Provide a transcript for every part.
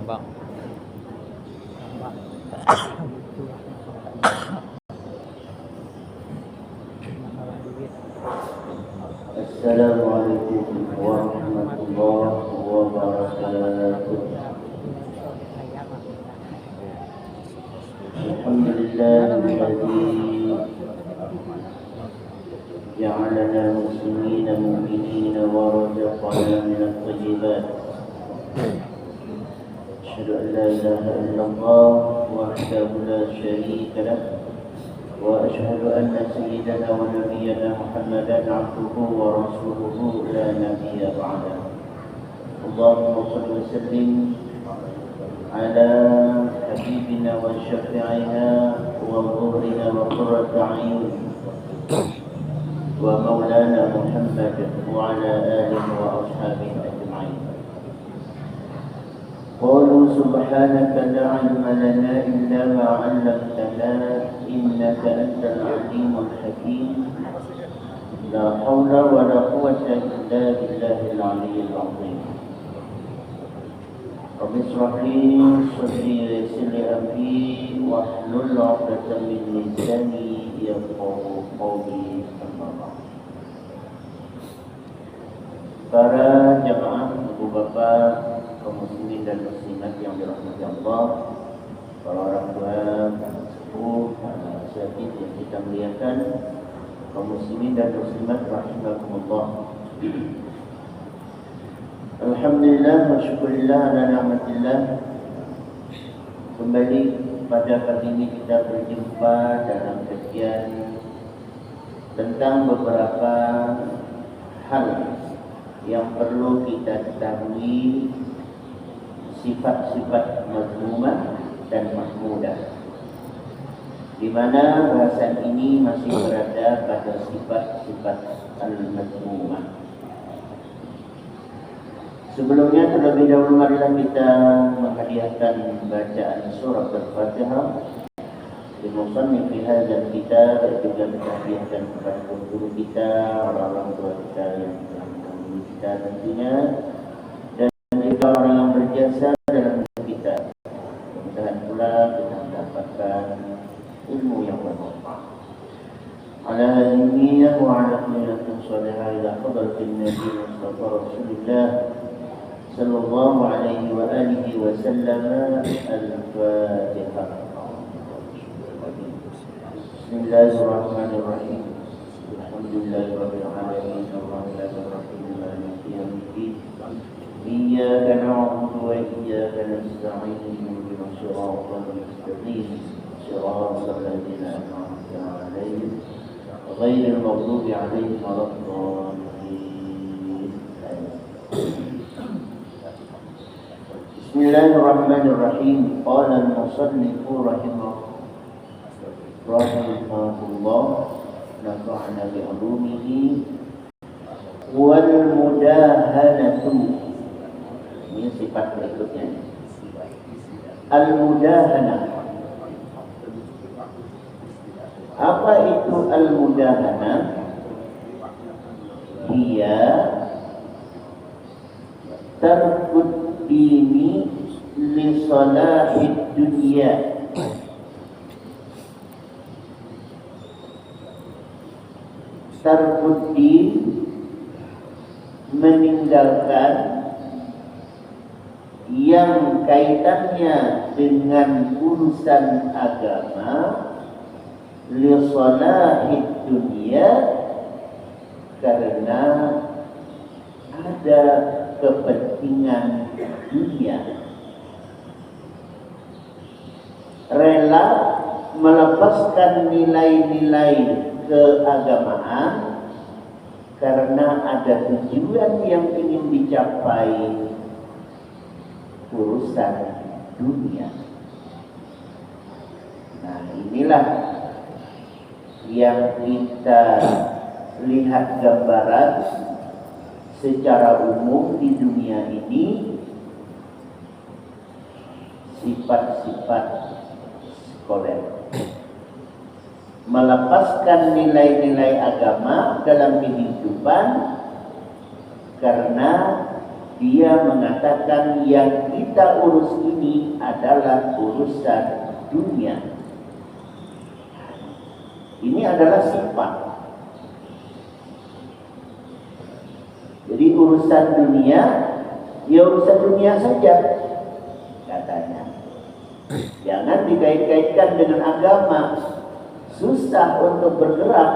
Bang. Assalamualaikum warahmatullahi wabarakatuh. Alhamdulillahilladzi ja'alana muslimina mu'minina wa razaqana minat thayyibat. Asyhadu an la ilaha illallah wahdahu la syarika lah wa asyhadu anna sayyidana wa nabiyyana Muhammadan abduhu wa rasuluhu la nabiyya ba'dahu. Allahumma shalli wa sallim ala habibina wa syafi'ina wa dhurrina wa qurrata a'yun wa maulana Muhammad wa ala alihi wa ashabihi ajma'in. Qalu subhanaka la 'ilma lana illa ma 'allamtana innaka antal 'alimul hakim. La haula wa la quwwata illa billahil 'aliyyil 'azim. Rabbi ishrah li sadri wa yassir li amri wahlul 'uqdatam min lisani yafqahu qawli. Para jamaah, ibu bapak, kaum muslimin dan muslimat yang dirahmati Allah, para orang tua, sepuh, asatidz yang kita muliakan, kaum muslimin dan muslimat rahimakumullah. Alhamdulillah wa syukurillah ala ni'matillah. Kembali pada pagi ini kita berjumpa dalam kajian tentang beberapa hal yang perlu kita ketahui, sifat-sifat mazmumah dan mahmudah, di mana bahasan ini masih berada pada sifat-sifat al-mazmumah. Sebelumnya terlebih dahulu marilah kita menghadiahkan bacaan surah Al-Fatihah di musannif fi hadzal kitab, dan juga kita hadiahkan kepada guru kita, orang-orang tua kita yang kita tentunya, dan juga orang yang berjasa dalam hidup kita. Mudah-mudahan pula kita mendapatkan ilmu yang bermanfaat. Ala hadhihi wa ala niyatin salihah ila hadratin Nabi Mustafa Rasulullah sallallahu alaihi wa alihi wa sallam. Al-Fatihah. Bismillahirrahmanirrahim. Alhamdulillahirabbil alamin, arrahmanir rahim, maliki yaumiddin. Iyyaka na'budu wa iyyaka nasta'in, ihdinas siratal mustaqim, siratal ladzina an'amta 'alaihim ghairil maghdubi 'alaihim waladdallin. Bismillahirrahmanirrahim. Qala al-musannif rahimahullah nafa'na bi 'ulumihi wal mudahanatu. Ini sifat berikutnya. Al mudahanah. Apa itu al mudahanah? Dia tarkud dini li salahid dunya. Tarkuddin, meninggalkan yang kaitannya dengan urusan agama, li salahid dunia, karena ada kepentingan dunia. Rela melepaskan nilai-nilai keagamaan karena ada tujuan yang ingin dicapai, urusan dunia. Nah, inilah yang kita lihat gambaran secara umum di dunia ini, sifat-sifat sekolah. Melepaskan nilai-nilai agama dalam kehidupan karena dia mengatakan yang kita urus ini adalah urusan dunia. Ini adalah sifat. Jadi urusan dunia, ya urusan dunia saja, katanya. Jangan dikait-kaitkan dengan agama. Susah untuk bergerak.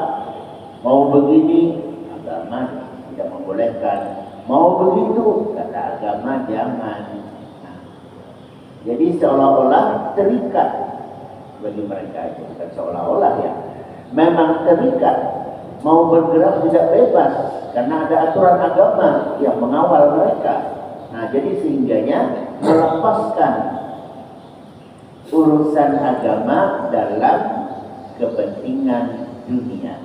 Mau begini, agama tidak membolehkan. Mau begitu, kata agama jangan. Nah, jadi seolah-olah terikat bagi mereka itu, bukan seolah-olah ya. Memang terikat, mau bergerak tidak bebas karena ada aturan agama yang mengawal mereka. Nah, jadi sehingganya melepaskan urusan agama dalam kepentingan dunia.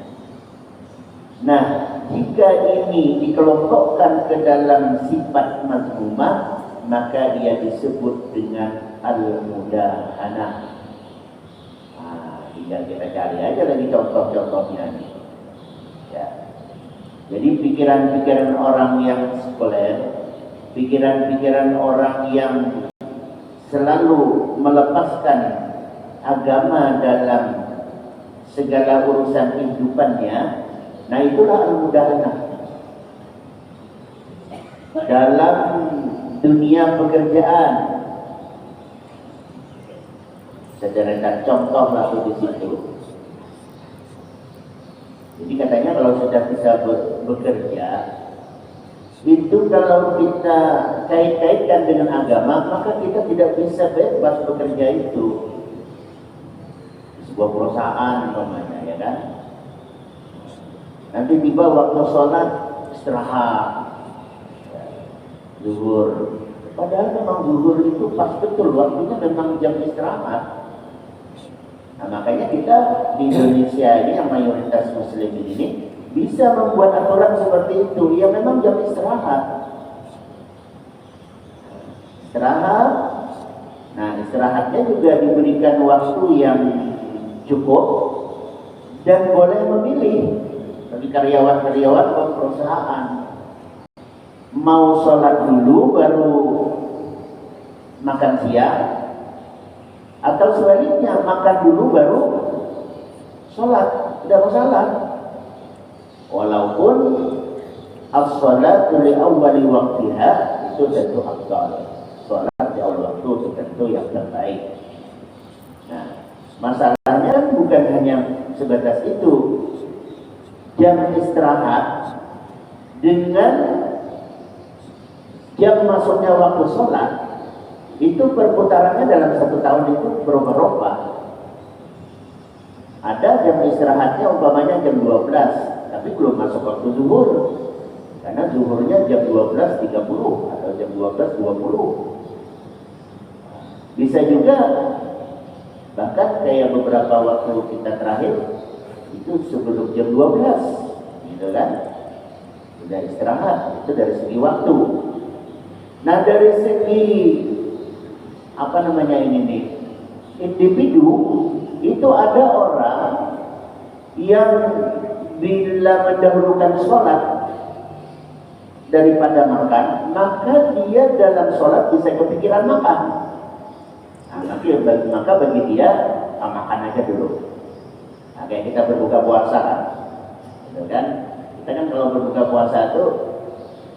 Nah, jika ini dikelompokkan ke dalam sifat mazmumah, maka dia disebut dengan al-mudahanah. Nah, tinggal kita cari aja lagi contoh-contohnya nih. Ya. Jadi pikiran-pikiran orang yang sekuler, pikiran-pikiran orang yang selalu melepaskan agama dalam segala urusan kehidupannya, nah itulah al-mudahanah. Dalam dunia pekerjaan, sederhana contoh lalu di situ. Jadi katanya kalau sudah bisa bekerja, itu kalau kita kait-kaitkan dengan agama, maka kita tidak bisa bebas bekerja itu. Sebuah perusahaan umpamanya, ya kan? Nanti tiba waktu sholat istirahat, zuhur. Padahal memang zuhur itu pas betul waktunya, memang jam istirahat. Nah, makanya kita di Indonesia ini yang mayoritas muslim ini bisa membuat aturan seperti itu. Ya memang jam istirahat. Istirahat. Nah, istirahatnya juga diberikan waktu yang cukup dan boleh memilih. Bagi karyawan-karyawan perusahaan, mau sholat dulu baru makan siang, atau sebaliknya makan dulu baru sholat, tidak masalah. Walaupun as-sholatu li awwali waqtiha itu tentu afdal. Sholat di awal waktu itu tentu yang terbaik. Nah, masalahnya kan bukan hanya sebatas itu. Jam istirahat dengan jam masuknya waktu sholat itu perputarannya dalam 1 tahun itu berubah-ubah. Ada jam istirahatnya umpamanya jam 12, tapi belum masuk waktu zuhur, karena zuhurnya jam 12.30 atau jam 12.20. Bisa juga bahkan kayak beberapa waktu kita terakhir itu sebelum jam 12, gitu kan? Sudah istirahat, itu dari segi waktu. Nah, dari segi apa namanya ini nih, individu itu ada orang yang bila mendahulukan sholat daripada makan, maka dia dalam sholat bisa kepikiran makan. Nah, maka bagi dia makan aja dulu. Nah, kayak kita berbuka puasa kan, gitu kan? Kita kan kalau berbuka puasa itu,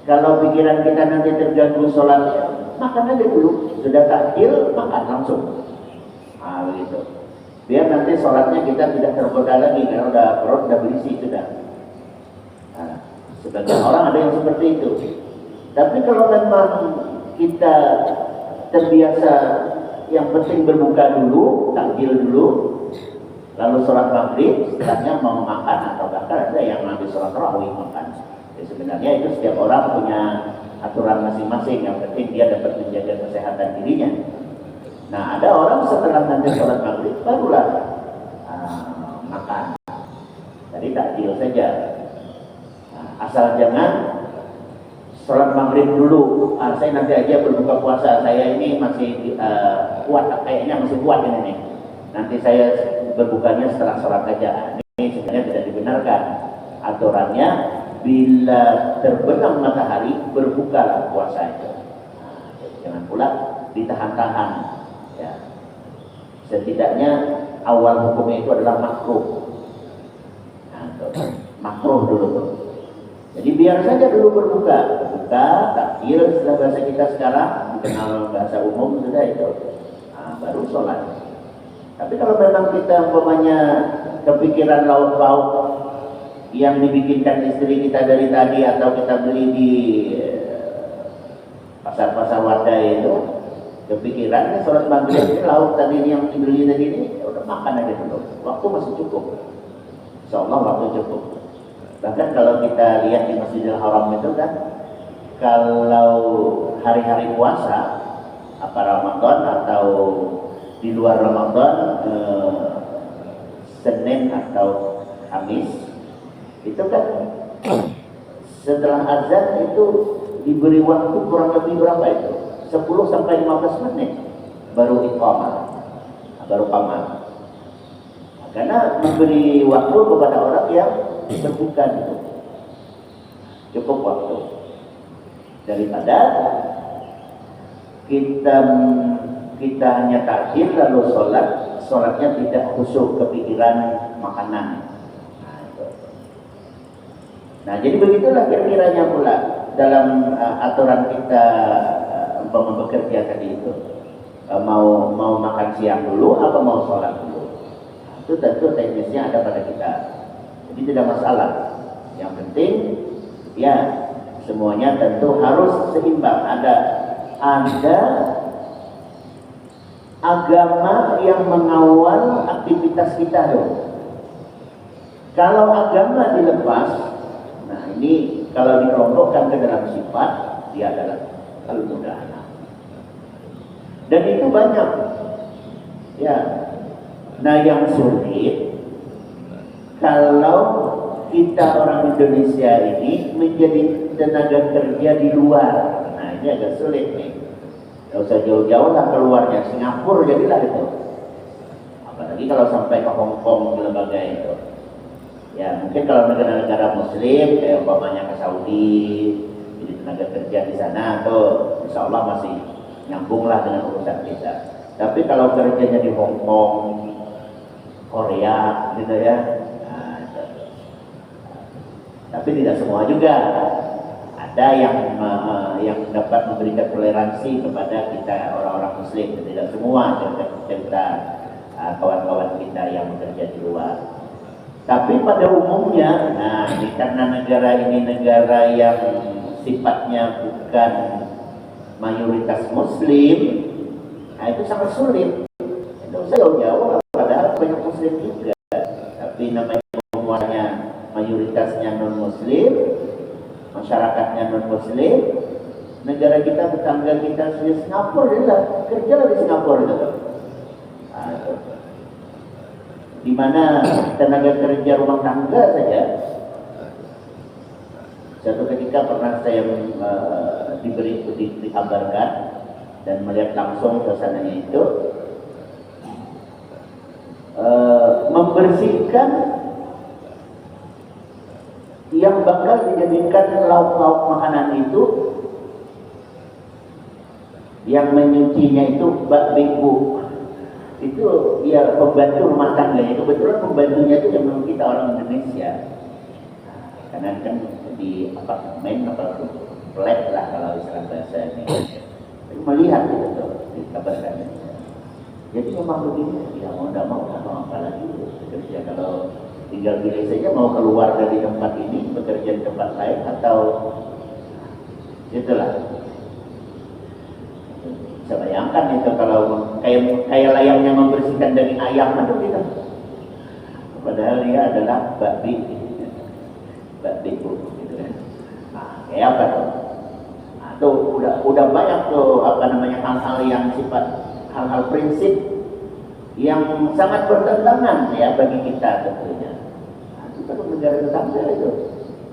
kalau pikiran kita nanti terganggu sholatnya, makan aja dulu. Sudah takjil, makan langsung. Nah, begitu. Biar nanti sholatnya kita tidak tergoda lagi, karena perut udah berisi sudah. Nah, sebagian orang ada yang seperti itu. Tapi kalau memang kita terbiasa, yang penting berbuka dulu, takjil dulu, lalu sholat maghrib, setelahnya mau makan, atau bahkan ada yang nanti sholat tarawih makan. Ya, sebenarnya itu setiap orang punya aturan masing-masing, yang penting dia dapat menjaga kesehatan dirinya. Nah, ada orang setelah nanti sholat maghrib barulah makan. Jadi takjil saja. Nah, asal jangan sholat maghrib dulu. Saya nanti aja berbuka puasa. Saya ini masih kuat, kayaknya masih kuat ini nih. Nanti saya berbukanya setelah sholat aja. Ini sebenarnya tidak dibenarkan. Aturannya bila terbenam matahari berbukalah puasa itu. Jangan pula ditahan-tahan. Ya. Setidaknya awal hukumnya itu adalah makruh. Makruh dulu tuh. Jadi biar saja dulu berbuka, takbir setelah bahasa kita sekarang dikenal bahasa umum sudah itu, baru sholat. Tapi kalau memang kita umpamanya kepikiran lauk-lauk yang dibikinkan istri kita dari tadi atau kita beli di pasar-pasar wadah itu, kepikiran sholat maghrib ini lauk tadi ini yang dibeli tadi ini, udah makan aja dulu. Waktu masih cukup. Insyaallah waktu cukup. Bahkan kalau kita lihat di Masjidil Haram itu kan, kalau hari-hari puasa, apa Ramadan atau di luar Ramadan, Senin atau Kamis, itu kan setelah azan itu diberi waktu kurang lebih berapa itu? 10 sampai 15 menit baru iqamah, baru qamat. Karena memberi waktu kepada orang yang berbuka itu cukup waktu, daripada kita hanya takjil lalu sholatnya tidak khusyuk, kepikiran makanan. Nah jadi begitulah kira-kiranya pula dalam aturan kita bekerja tadi itu, mau makan siang dulu apa mau sholat dulu. Itu tentu teknisnya ada pada kita, jadi tidak masalah. Yang penting ya semuanya tentu harus seimbang. Ada agama yang mengawal aktivitas kita loh. Kalau agama dilepas, nah ini kalau dikelompokkan ke dalam sifat, dia adalah al-mudahana. Dan itu banyak ya. Nah yang sulit kalau kita orang Indonesia ini menjadi tenaga kerja di luar. Nah ini agak sulit nih. Gak usah jauh-jauh lah keluarnya, Singapura jadilah itu. Apalagi kalau sampai ke Hong Kong, ke lembaga itu. Ya mungkin kalau negara-negara Muslim kayak umpamanya ke Saudi, jadi tenaga kerja di sana tuh, insya Allah masih nyambung lah dengan urusan kita. Tapi kalau kerjanya di Hong Kong, Korea gitu ya, nah, tapi tidak semua juga. Ada yang dapat memberikan toleransi kepada kita orang-orang Muslim, tidak semua cerita kawan-kawan kita yang bekerja di luar. Tapi pada umumnya, nah ini karena negara ini negara yang sifatnya bukan mayoritas Muslim, nah itu sangat sulit. Itu jauh-jauh. Padahal banyak Muslim juga, tapi namanya semuanya mayoritasnya non-Muslim, masyarakatnya non-Muslim. Negara kita, tetangga kita di Singapura, kerja di Singapura itu. Di mana tenaga kerja rumah tangga saja. Suatu ketika pernah saya dikabarkan dan melihat langsung suasananya itu. Membersihkan yang bakal dijadikan lauk-lauk makanan itu, yang menyucinya itu bakbiku, itu ya pembantu rumah tangganya. Kebetulan pembantunya itu yang memang kita orang Indonesia, karena kan di apartemen atau flat lah kalau istilah bahasa ini, melihat itu tuh dikabarkan. Jadi memang begini, ya mau tidak mau apa lagi bekerja. Kalau tinggal pilih saja mau keluar dari tempat ini bekerja di tempat lain atau itulah. Bisa bayangkan itu kalau kayak layaknya membersihkan daging ayam itu gitu. Padahal dia adalah bakbi gitu kan. Nah, kayak apa tuh? Nah, tuh udah banyak tuh hal-hal yang sifat, hal-hal prinsip yang sangat bertentangan ya bagi kita tentunya. Nah, itu kan negara tetangga itu.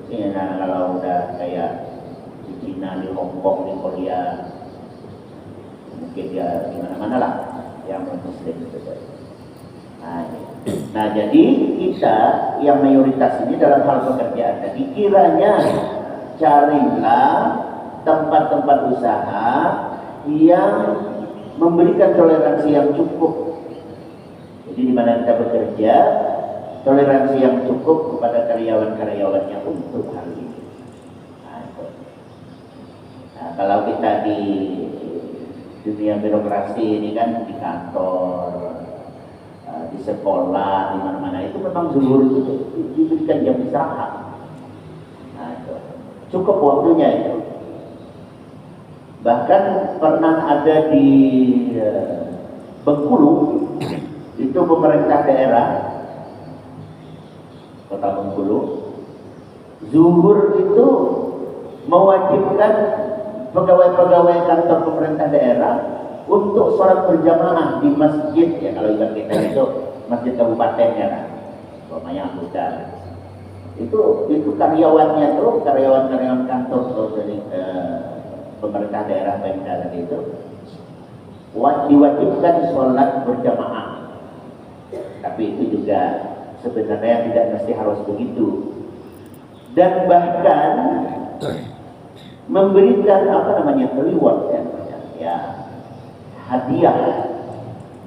Ya, nah, kalau udah kayak di Cina, di Hong Kong, di Korea, mungkin ya di mana-mana lah yang Muslim itu. Nah, Nah, jadi kita yang mayoritas ini dalam hal pekerjaan tadi, kiranya carilah tempat-tempat usaha yang memberikan toleransi yang cukup. Jadi di mana kita bekerja, toleransi yang cukup kepada karyawan-karyawannya untuk hal ini. Nah, kalau kita di dunia birokrasi ini kan di kantor, di sekolah, di mana-mana itu memang zuhur itu diberikan jam istirahat. Nah, itu cukup waktunya itu. Bahkan pernah ada di Bengkulu, itu pemerintah daerah Kota Bengkulu, zuhur itu mewajibkan pegawai-pegawai kantor pemerintah daerah untuk sholat berjamaah di masjid, ya kalau kita itu masjid kabupaten ya kan, umpamanya anggota. Itu karyawannya tuh, karyawan kantor tuh dari pemerintah daerah Pemda itu diwajibkan sholat berjamaah. Tapi itu juga sebenarnya tidak mesti harus begitu. Dan bahkan memberikan reward ya, hadiah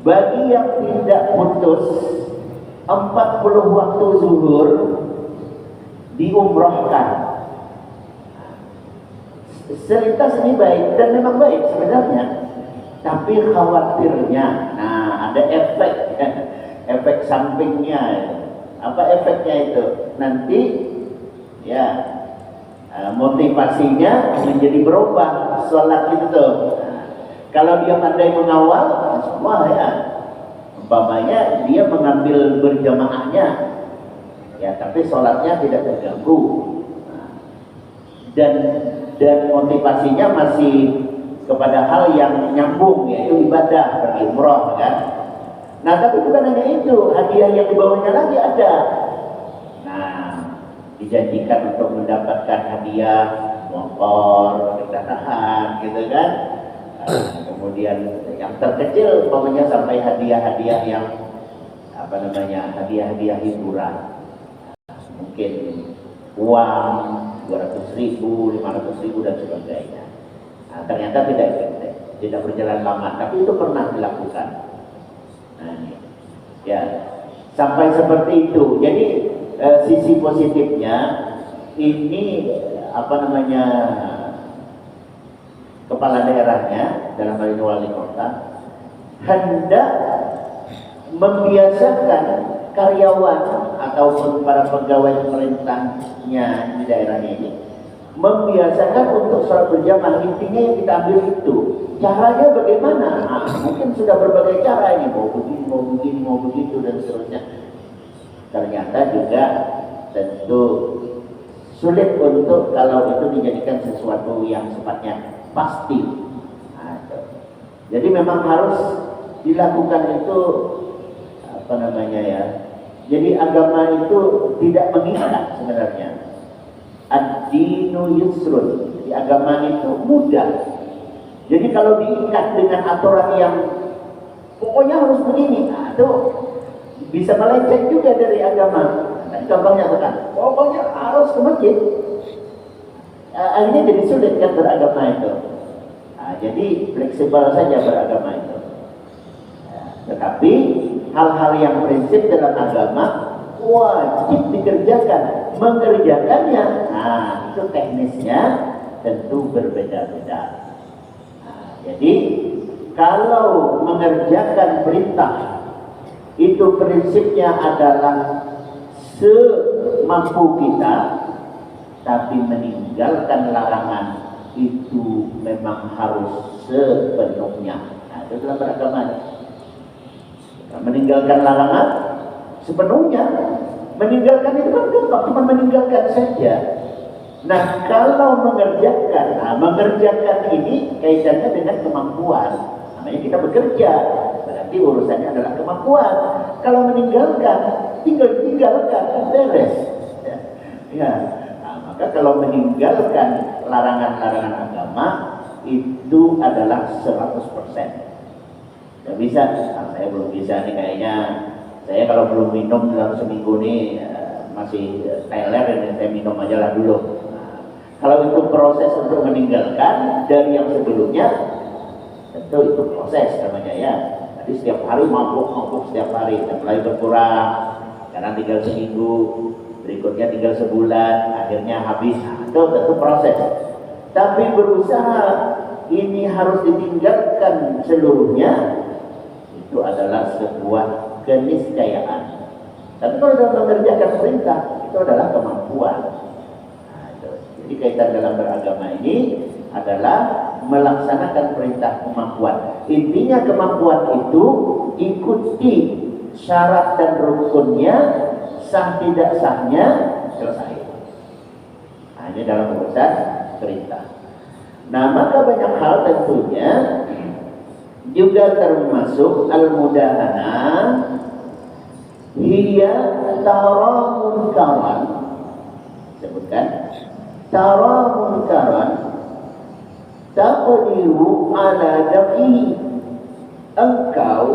bagi yang tidak putus 40 waktu zuhur diumrohkan. Selintas ini baik dan memang baik sebenarnya, tapi khawatirnya, nah ada efek sampingnya. Apa efeknya itu? Nanti ya motivasinya menjadi berubah sholat itu tuh. Kalau dia pandai mengawal, semua ya, umpamanya dia mengambil berjamaahnya, ya tapi sholatnya tidak terganggu, dan motivasinya masih kepada hal yang nyambung, yaitu ibadah, pergi umroh kan. Nah tapi bukan hanya itu, hadiah yang dibawanya lagi ada. Nah, dijanjikan untuk mendapatkan hadiah motor, kendaraan, gitu kan. Kemudian yang terkecil umpamanya sampai hadiah-hadiah yang hadiah-hadiah hiburan, mungkin uang 200.000, 500.000 dan sebagainya. Nah, ternyata tidak berjalan lama, tapi itu pernah dilakukan. Nah, ya sampai seperti itu. Jadi sisi positifnya ini kepala daerahnya, dalam hal ini wali kota, hendak membiasakan karyawan ataupun para pegawai pemerintahnya di daerahnya ini membiasakan untuk sholat berjamaah. Intinya yang kita ambil itu caranya bagaimana. Mungkin sudah berbagai cara ini, mau begini, mau begitu dan seterusnya. Ternyata juga tentu sulit untuk kalau itu dijadikan sesuatu yang sifatnya pasti. Jadi memang harus dilakukan itu jadi agama itu tidak mengikat sebenarnya. Ad-dinu yusrun. Jadi agama itu mudah. Jadi kalau diikat dengan aturan yang pokoknya harus begini, itu bisa melenceng juga dari agama. Nah, contohnya kan, pokoknya harus ke masjid. Akhirnya jadi sulit kan beragama itu. Nah, jadi fleksibel saja beragama itu. Tetapi hal-hal yang prinsip dalam agama wajib dikerjakan. Mengerjakannya, nah itu teknisnya tentu berbeda-beda. Nah, jadi kalau mengerjakan perintah itu prinsipnya adalah semampu kita, tapi meninggalkan larangan itu memang harus sepenuhnya. Nah, itu dalam beragama. Meninggalkan larangan sepenuhnya. Meninggalkan itu kan gampang, cuma meninggalkan saja. Nah, kalau mengerjakan ini kaitannya dengan kemampuan. Namanya kita bekerja, berarti urusannya adalah kemampuan. Kalau meninggalkan, tinggalkan, beres. Ya. Nah, maka kalau meninggalkan larangan-larangan agama itu adalah 100%. Tidak bisa, saya belum bisa nih kayaknya Saya kalau belum minum dalam seminggu ini masih teler, dan saya minum aja lah dulu. Nah, kalau itu proses untuk meninggalkan dari yang sebelumnya, tentu itu proses namanya ya. Jadi setiap hari mabuk setiap hari, dan mulai berkurang, karena tinggal seminggu, berikutnya tinggal sebulan, akhirnya habis. Nah, itu tentu proses. Tapi berusaha ini harus ditinggalkan seluruhnya, itu adalah sebuah keniscayaan. Tapi kalau dalam mengerjakan perintah, itu adalah kemampuan. Nah, itu. Jadi kaitan dalam beragama ini adalah melaksanakan perintah kemampuan. Intinya kemampuan itu ikuti syarat dan rukunnya, sah tidak sahnya selesai. Nah, ini dalam urusan perintah. Nah, maka banyak hal tentunya juga termasuk al-mudahanah hiya taramun kawan. Sebutkan taramun kawan taqdiru ala dafi. Engkau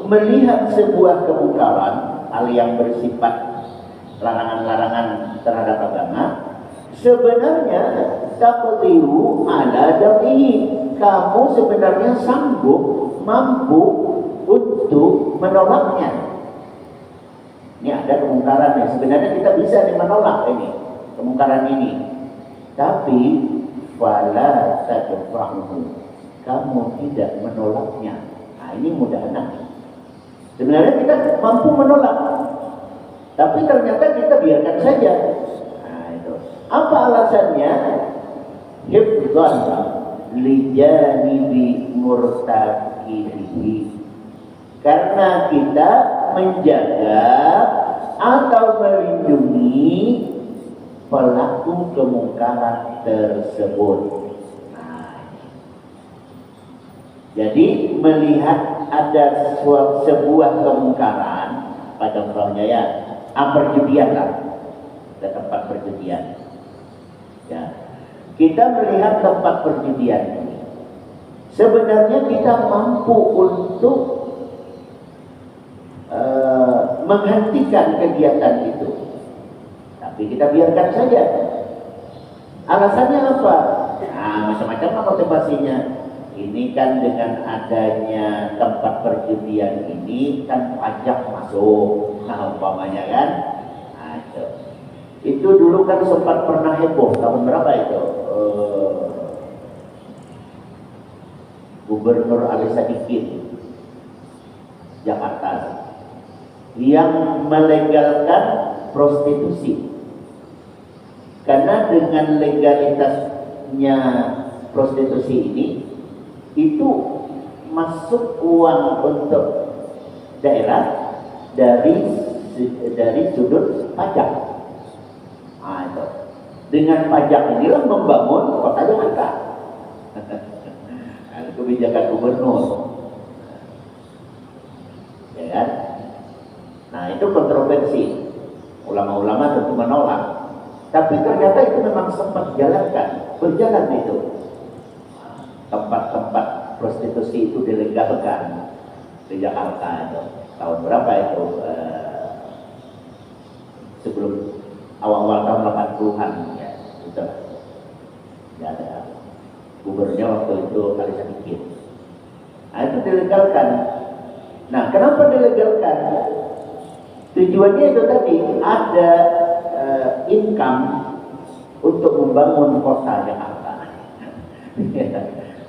melihat sebuah kemungkaran, hal yang bersifat larangan-larangan terhadap agama, sebenarnya taqdiru ala dafi. Kamu sebenarnya sanggup, mampu untuk menolaknya. Ini ada kemungkaran yang sebenarnya kita bisa menolak ini, kemungkaran ini. Tapi fala tadfa'uhu, kamu tidak menolaknya. Nah, ini mudahanah. Sebenarnya kita mampu menolak, tapi ternyata kita biarkan saja. Nah, itu. Apa alasannya? Hifdzan lijanibi murtakibihi, karena kita menjaga atau melindungi pelaku kemungkaran tersebut. Nah, jadi melihat ada sebuah kemungkaran, pada contohnya ya, perjudian lah, ada tempat perjudian. Ya, kita melihat tempat perjudian ini, sebenarnya kita mampu untuk menghentikan kegiatan itu, tapi kita biarkan saja. Alasannya apa? Nah, macam-macam motivasinya. Ini kan dengan adanya tempat perjudian ini kan pajak masuk, nah umpamanya kan. Nah, itu dulu kan sempat pernah heboh, tahun berapa itu? Gubernur Ali Sadikin Jakarta yang melegalkan prostitusi, karena dengan legalitasnya prostitusi ini itu masuk uang untuk daerah dari sudut pajak. Nah, itu. Dengan pajak inilah membangun kota Jakarta. Kebijakan gubernur, ya kan? Nah, itu kontroversi. Ulama-ulama tentu menolak, tapi ternyata itu memang sempat berjalan itu. Tempat-tempat prostitusi itu dilegalkan di Jakarta itu. Tahun berapa itu? Sebelum awal-awal tahun 80-an ya, itu. Ya, ada gubernurnya waktu itu Ali Sadikin. Nah, itu dilegalkan. Nah, kenapa dilegalkan? Tujuannya itu tadi, ada income untuk membangun kota Jakarta.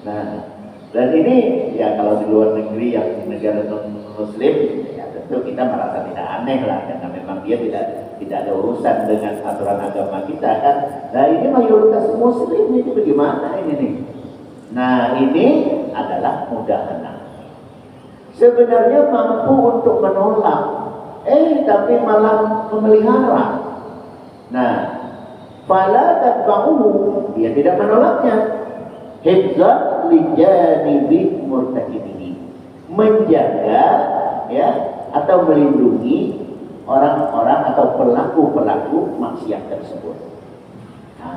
Nah, dan ini ya kalau di luar negeri yang negara non-muslim, ya tentu kita merasa tidak aneh lah, karena memang dia tidak ada urusan dengan aturan agama kita kan. Nah, ini mayoritas muslim, ini bagaimana ini nih? Nah, ini adalah mudahanah. Sebenarnya mampu untuk menolak, tapi malah memelihara. Nah, fala tadfa'uhu, dia tidak menolaknya. Hifdzan lijanibi murtakibihi, menjaga ya atau melindungi orang-orang atau pelaku-pelaku maksiat tersebut. Nah,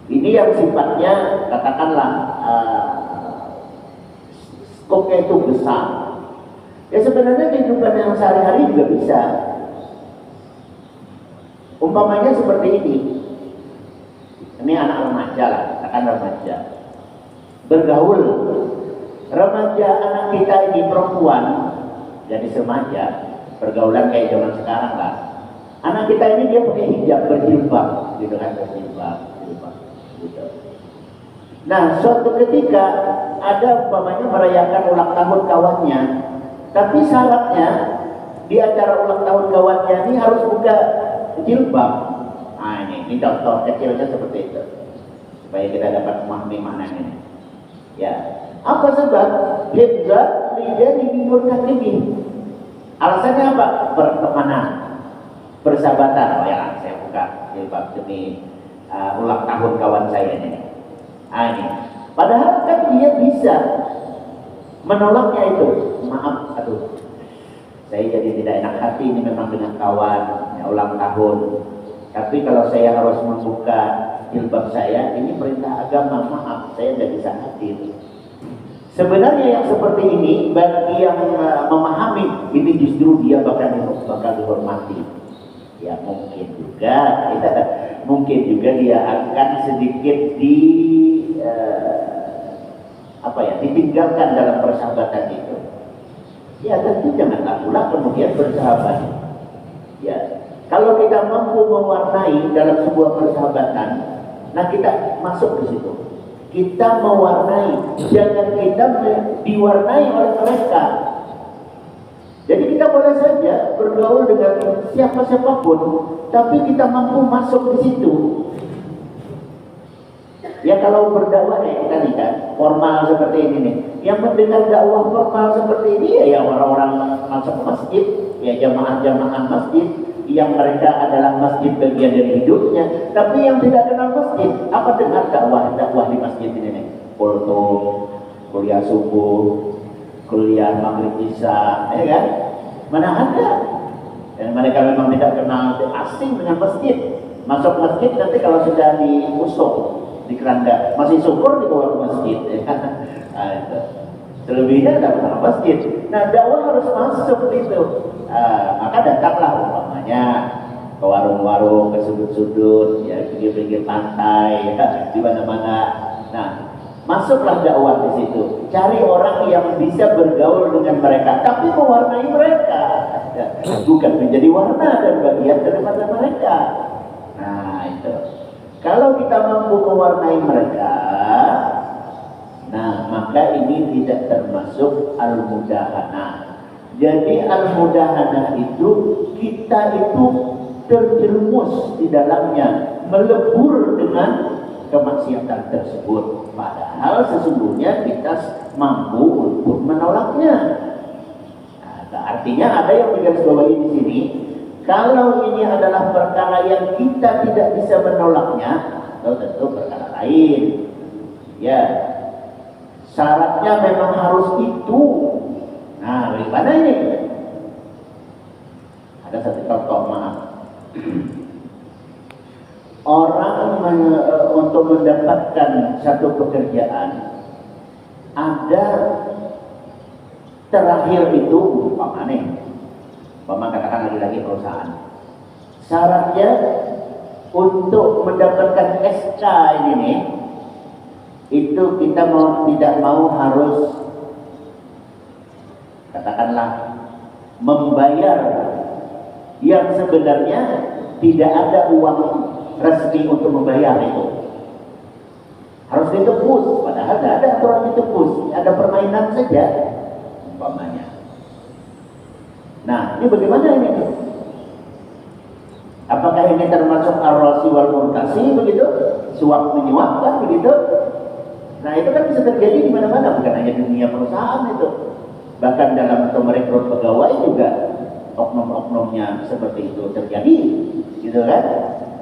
ini yang sifatnya katakanlah skopnya itu besar. Ya sebenarnya kehidupan yang sehari-hari juga bisa. Umpamanya seperti ini. Ini anak remaja lah, katakan remaja. Bergaul. Remaja anak kita ini perempuan, jadi remaja, pergaulan kayak zaman sekarang lah. Anak kita ini dia pakai hijab, berjilbab, gitu kan, berjilbab, gitu. Nah, suatu ketika ada umpamanya merayakan ulang tahun kawannya, tapi syaratnya di acara ulang tahun kawannya ini harus buka jilbab. Nah ini contoh kecilnya seperti itu, supaya kita dapat memahami maknanya. Ya, apa sebab hibzat lidah dimimurkan ini? Alasannya apa? Pertemanan, persahabatan. Oh ya, saya buka jilbab demi ulang tahun kawan saya ini. Ini. Padahal kan dia bisa menolaknya itu. Maaf, aduh, saya jadi tidak enak hati ini memang dengan kawan ya, ulang tahun. Tapi kalau saya harus membuka jilbab saya, ini perintah agama, maaf, saya tidak bisa hadir. Sebenarnya yang seperti ini bagi yang memahami ini justru dia bakal dihormati. Ya mungkin juga dia akan sedikit ditinggalkan dalam persahabatan itu. Ya tentu janganlah pula kemudian bersahabat. Ya, kalau kita mampu mewarnai dalam sebuah persahabatan, nah kita masuk ke situ. Kita mewarnai, jangan kita diwarnai oleh mereka. Jadi kita boleh saja bergaul dengan siapapun, tapi kita mampu masuk di situ. Ya kalau berdakwah tadi kan formal seperti ini nih, yang mendengar dakwah formal seperti ini ya orang-orang masuk masjid, ya jamaah-jamaah masjid yang mereka adalah masjid bagian dari hidupnya, tapi yang tidak kenal masjid, apa dengar dakwah di masjid ini nih? Kultum, kuliah subuh, kuliah maghrib isya, ya kan? Mana ada? Dan mereka memang tidak kenal, asing dengan masjid. Masuk masjid nanti kalau sudah diusung di keranda, masih syukur dibawa ke masjid, ya kan? Nah, itu. Selebihnya tidak pernah masjid. Nah, dakwah harus masuk itu. Maka datanglah umpamanya ke warung-warung, ke sudut-sudut, ya pinggir-pinggir pantai, ya, di mana-mana. Nah, masuklah dakwah di situ. Cari orang yang bisa bergaul dengan mereka, tapi mewarnai mereka, ya, bukan menjadi warna dan bagian daripada mereka. Nah, itu. Kalau kita mampu mewarnai mereka, nah maka ini tidak termasuk al-mudahanah. Jadi al-mudahanah itu kita itu terjerumus di dalamnya, melebur dengan kemaksiatan tersebut. Padahal sesungguhnya kita mampu untuk menolaknya. Nah, artinya ada yang digarisbawahi di sini. Kalau ini adalah perkara yang kita tidak bisa menolaknya, atau tentu perkara lain. Ya, syaratnya memang harus itu. Nah, bagaimana ini? Ada satu contoh, maaf. Orang untuk mendapatkan satu pekerjaan, ada terakhir itu umpama katakan lagi perusahaan. Syaratnya untuk mendapatkan SK ini nih, itu kita tidak mau harus katakanlah membayar yang sebenarnya tidak ada uang resmi untuk membayar itu. Harus ditebus, padahal tidak ada aturan ditebus, ada permainan saja umpamanya. Nah, ini bagaimana ini? Apakah ini termasuk ar-rasi wal murtasi begitu? Suap menyuap kan begitu? Nah, itu kan bisa terjadi di mana-mana, bukan hanya di dunia perusahaan itu. Bahkan dalam untuk merekrut pegawai juga oknum-oknumnya seperti itu terjadi, gitu kan?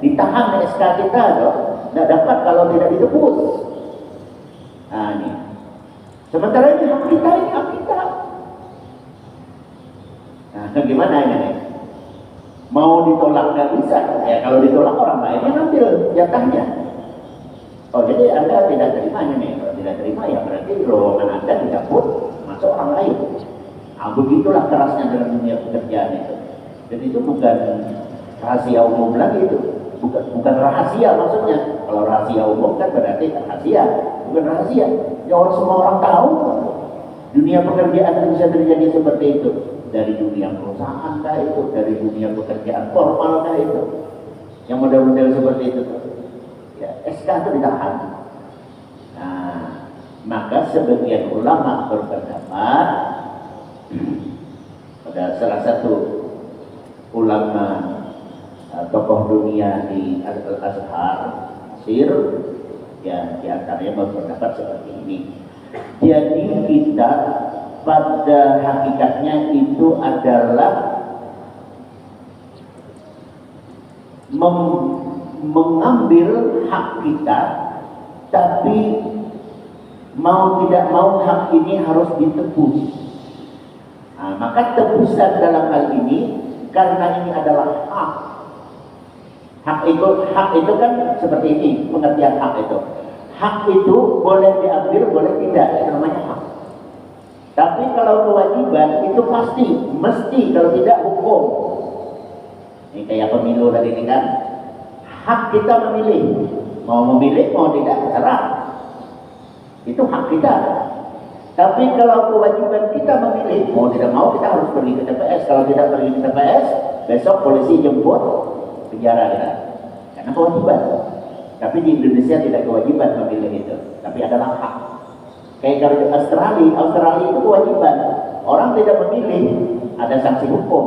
Ditahan SK kita loh, tidak dapat kalau tidak ditebus. Nah, ini. Sementara ini hak kita, ini hak kita. Nah, gimana ini nih? Mau ditolak nggak bisa? Ya kalau ditolak orang lain yang ambil jatahnya. Oh jadi Anda tidak terimanya nih? Kalau tidak terima ya berarti lowongan Anda dicabut, masuk orang lain. Nah, begitulah kerasnya dalam dunia pekerjaan itu. Dan itu bukan rahasia umum lagi itu. Bukan rahasia maksudnya. Kalau rahasia umum kan berarti rahasia. Bukan rahasia. Ya semua orang tahu. Dunia pekerjaan itu bisa terjadi seperti itu. Dari dunia perusahaan kah itu, dari dunia pekerjaan formal kah itu. Yang model-model seperti itu. Ya, SK itu ditahan. Nah, maka sebagian ulama berpendapat pada salah satu ulama tokoh dunia di Al-Azhar Mesir, ya di antaranya berpendapat seperti ini. Jadi kita pada hakikatnya itu adalah mengambil hak kita, tapi mau tidak mau hak ini harus ditebus. Nah, maka tebusan dalam hal ini karena ini adalah hak. Hak itu kan seperti ini pengertian hak itu. Hak itu boleh diambil, boleh tidak, itu namanya hak. Tapi kalau kewajiban itu pasti, mesti, kalau tidak hukum. Ini kayak pemilu tadi ini kan. Hak kita memilih, mau memilih, mau tidak, terserah. Itu hak kita. Tapi kalau kewajiban kita memilih, mau tidak mau kita harus pergi ke TPS. Kalau tidak pergi ke TPS, besok polisi jemput, penjara kita. Karena kewajiban. Tapi di Indonesia tidak kewajiban memilih itu, tapi adalah hak. Kayak kalau di Australia itu kewajiban. Orang tidak memilih, ada sanksi hukum.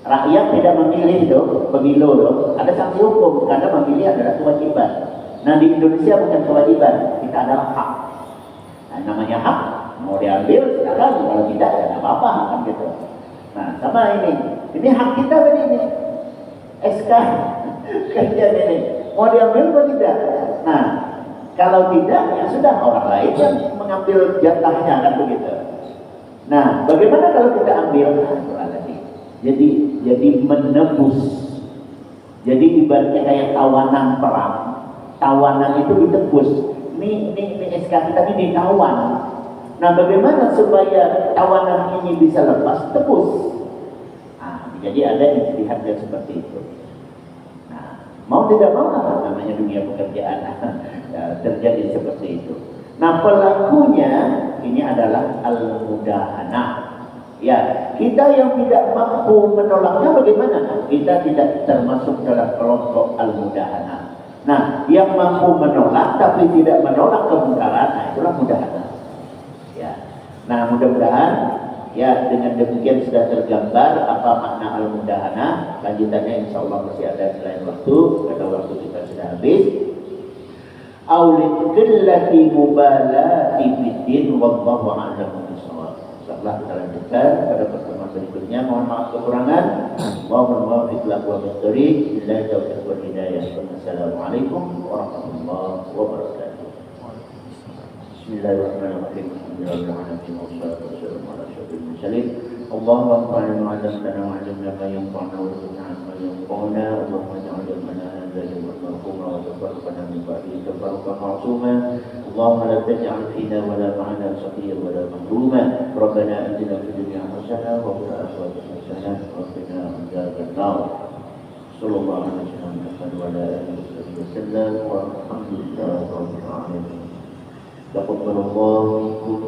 Rakyat tidak memilih itu, pemilu itu, ada sanksi hukum karena memilih adalah kewajiban. Nah di Indonesia bukan kewajiban, kita adalah hak. Nah, namanya hak, mau diambil silakan, kalau tidak ya nggak apa-apa kan gitu. Nah sama ini hak kita tadi ini, SK kerjaan ini, mau diambil atau tidak? Nah kalau tidak ya sudah orang lain yang mengambil jatahnya kan begitu. Nah bagaimana kalau kita ambil? Jadi menebus. Jadi ibaratnya kayak tawanan perang. Tawanan itu ditebus. Ini SK kita ini ditawan. Nah bagaimana supaya tawanan ini bisa lepas? Tebus. Nah, jadi ada ijtihad seperti itu. Nah, mau tidak mau namanya dunia pekerjaan terjadi seperti itu. Nah pelakunya ini adalah al-mudahanah. Ya, kita yang tidak mampu menolaknya bagaimana? Kita tidak termasuk dalam kelompok al-mudahanah. Nah, yang mampu menolak tapi tidak menolak kemungkaran, nah itulah mudahanah. Ya. Nah, mudah-mudahan ya dengan demikian sudah tergambar apa makna al-mudahanah. Lanjutannya insya Allah masih ada selain waktu, karena waktu kita sudah habis. Aulid qillati mubalati biddin wallahu a'lam bishawab. Setelah kita lanjutkan pada pertemuan berikutnya, mohon maaf kekurangan. Mohon maaf ikhlas wa misteri. Billahi taufiq wal hidayah. Wassalamualaikum warahmatullahi wabarakatuh. Bismillahirrahmanirrahim. Alhamdulillahirabbil wassalatu wassalamu ala asyrofil mursalin. Allahumma anfa'na ma 'allamtana wa 'allimna ma yanfa'una wa zidna 'ilman yanfa'una. Allahumma ij'al ilmana hadha yawman marhuma wa tafarraqana min ba'dihi tafarruqan ma'suma. اللهم لا تجعل فينا ولا معنا شقيا ولا محروما. ربنا آتنا في الدنيا حسنة وفي الآخرة حسنة وقنا عذاب النار. صلى الله على سيدنا محمد وعلى آله وصحبه وسلم والحمد لله رب العالمين. تقبل الله منكم